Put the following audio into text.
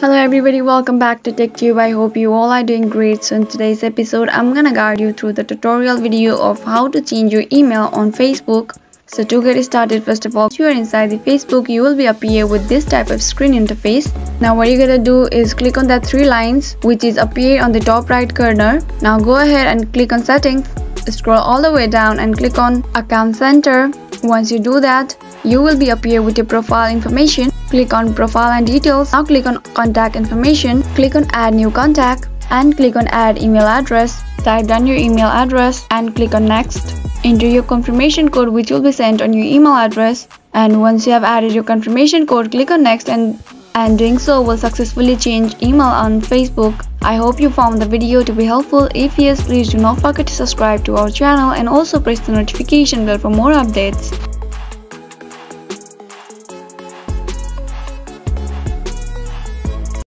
Hello everybody, welcome back to TechTube. I hope you all are doing great. So in today's episode, I'm gonna guide you through the tutorial video of how to change your email on Facebook. So to get started, first of all, once you are inside the Facebook, you will be appear with this type of screen interface. Now what you're gonna do is click on that three lines which is appear on the top right corner. Now go ahead and click on settings, scroll all the way down and click on account center. Once you do that, you will be appear with your profile information. Click on profile and details. Now click on contact information. Click on add new contact and click on add email address. Type down your email address and click on next. Enter your confirmation code which will be sent on your email address, and once you have added your confirmation code, click on next, and doing so will successfully change email on Facebook. I hope you found the video to be helpful. If yes, please do not forget to subscribe to our channel and also press the notification bell for more updates.